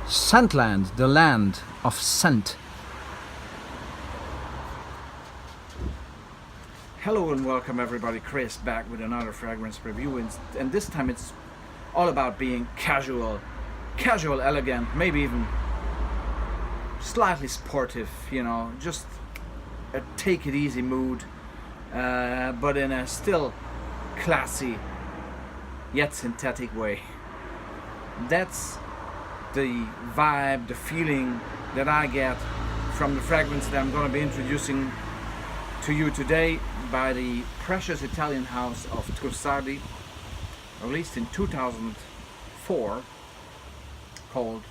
Scentland, the land of scent. Hello and welcome everybody, Chris back with another fragrance review, and this time it's all about being casual, elegant, maybe even slightly sportive, just a take it easy mood, but in a still classy yet synthetic way. That's the vibe, the feeling that I get from the fragrance that I'm going to be introducing to you today by the precious Italian house of Trussardi, released in 2004, called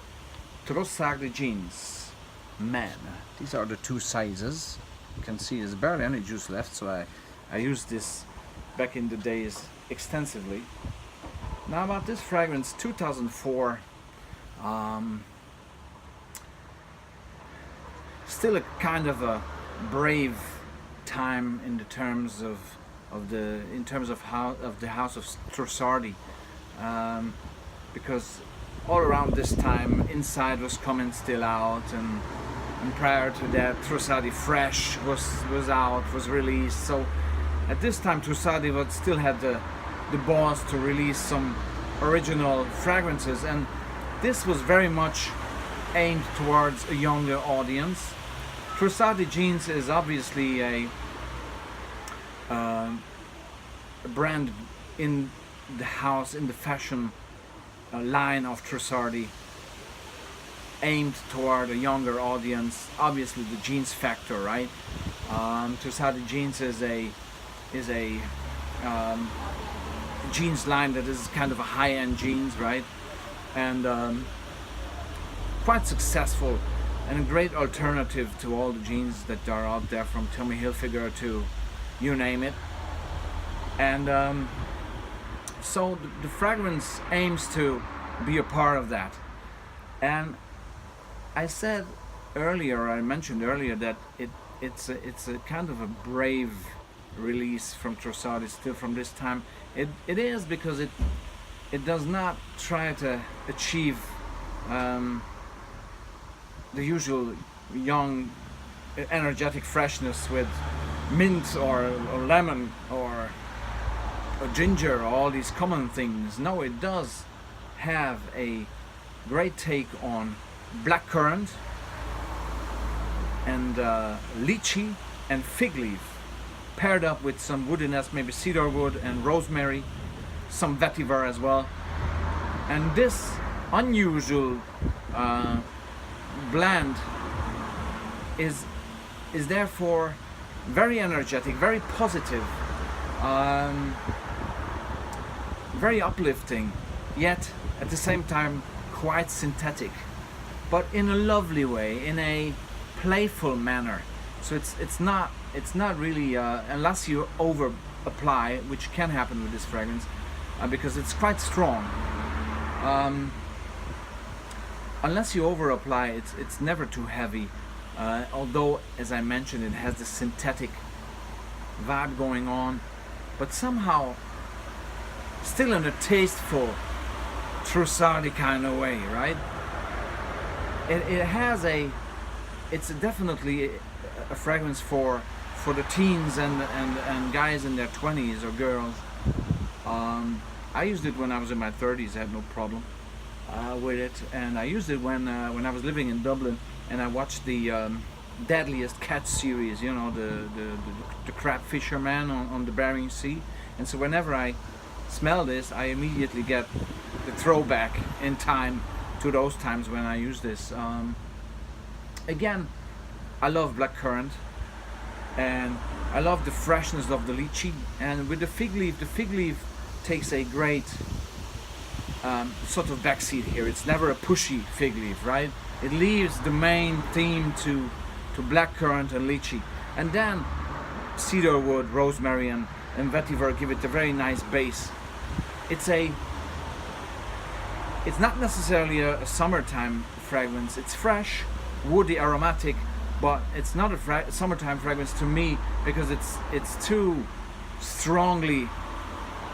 Trussardi Jeans Men. These are the two sizes. You can see there's barely any juice left, so I used this back in the days extensively. Now about this fragrance, 2004, still a kind of a brave time in the terms of the house of Trussardi, because all around this time Inside was coming still out, and prior to that Trussardi Fresh was released. So at this time Trussardi still had the balls to release some original fragrances, and this was very much aimed towards a younger audience. Trussardi Jeans is obviously a brand in the house, in the fashion line of Trussardi, aimed toward a younger audience. Obviously the jeans factor, right? Trussardi Jeans is a jeans line that is kind of a high-end jeans, right? And quite successful and a great alternative to all the jeans that are out there, from Tommy Hilfiger to you name it. And so the fragrance aims to be a part of that. And I mentioned earlier that it's a kind of a brave release from Trussardi, still from this time. It is because it does not try to achieve the usual young, energetic freshness with mint or lemon or ginger, or all these common things. No, it does have a great take on blackcurrant and lychee and fig leaf, paired up with some woodiness, maybe cedar wood and rosemary, some vetiver as well. And this unusual blend is therefore very energetic, very positive, very uplifting, yet at the same time quite synthetic, but in a lovely way, in a playful manner. So it's not really, unless you over apply, which can happen with this fragrance, because it's quite strong. Unless you over apply, it's never too heavy. Although, as I mentioned, it has this synthetic vibe going on, but somehow still in a tasteful Trussardi kind of way, right? It's definitely a fragrance for the teens and guys in their 20s, or girls. I used it when I was in my 30s. I had no problem with it, and I used it when I was living in Dublin, and I watched the Deadliest Catch series, the crab fisherman on the Bering Sea. And so whenever I smell this, I immediately get the throwback in time to those times when I used this. Again, I love blackcurrant, and I love the freshness of the lychee. And with the fig leaf takes a great sort of backseat here. It's never a pushy fig leaf, right? It leaves the main theme to blackcurrant and lychee, and then cedar wood, rosemary, and vetiver give it a very nice base. It's not necessarily a summertime fragrance. It's fresh, woody, aromatic, but it's not a summertime fragrance to me, because it's too strongly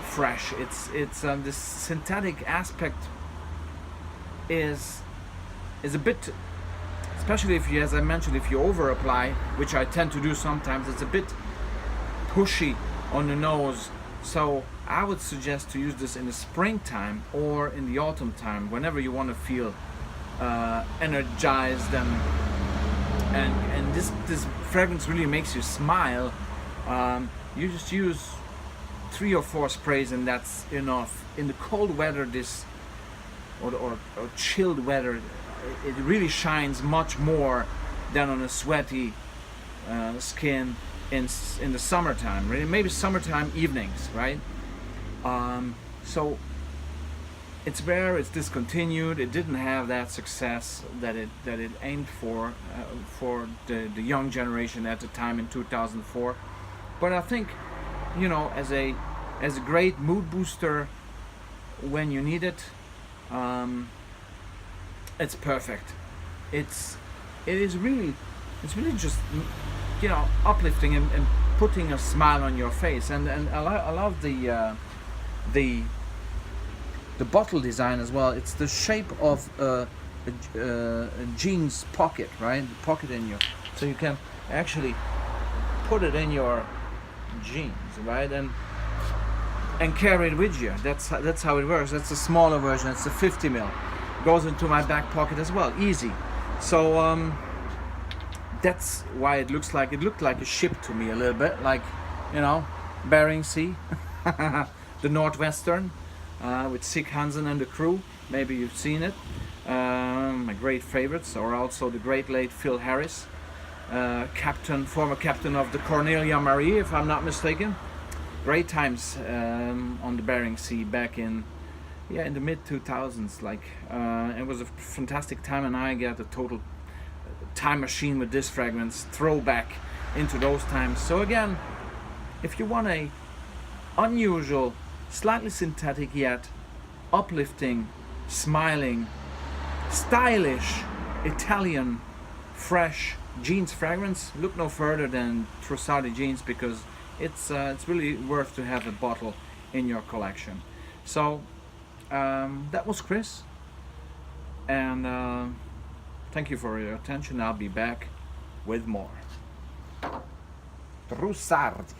fresh. It's this synthetic aspect is is a bit, especially if you, as I mentioned, if you over apply, which I tend to do sometimes, it's a bit pushy on the nose. So I would suggest to use this in the springtime or in the autumn time, whenever you want to feel energized, and this fragrance really makes you smile. You just use 3 or 4 sprays and that's enough. In the cold weather, this or chilled weather, it really shines much more than on a sweaty skin in the summertime. Really, maybe summertime evenings, right? So it's rare. It's discontinued. It didn't have that success that it aimed for the young generation at the time in 2004. But I think, you know, as a great mood booster when you need it, it's perfect. It's really just, you know, uplifting and putting a smile on your face. And I love the bottle design as well. It's the shape of a jeans pocket, right? The pocket in your, so you can actually put it in your jeans, right? And carry it with you. That's how it works. That's a smaller version. It's a 50 ml. Goes into my back pocket as well. Easy. So that's why it looked like a ship to me a little bit, like, you know, Bering Sea, the Northwestern, with Sig Hansen and the crew. Maybe you've seen it. My great favorites, or also the great late Phil Harris, former captain of the Cornelia Marie, if I'm not mistaken. Great times on the Bering Sea back in the mid 2000s. Like it was a fantastic time, and I got a total time machine with this fragrance, throwback into those times. So again, if you want a unusual, slightly synthetic yet uplifting, smiling, stylish, Italian, fresh jeans fragrance, look no further than Trussardi Jeans, because it's really worth to have a bottle in your collection. So that was Chris, and thank you for your attention. I'll be back with more. Trussardi.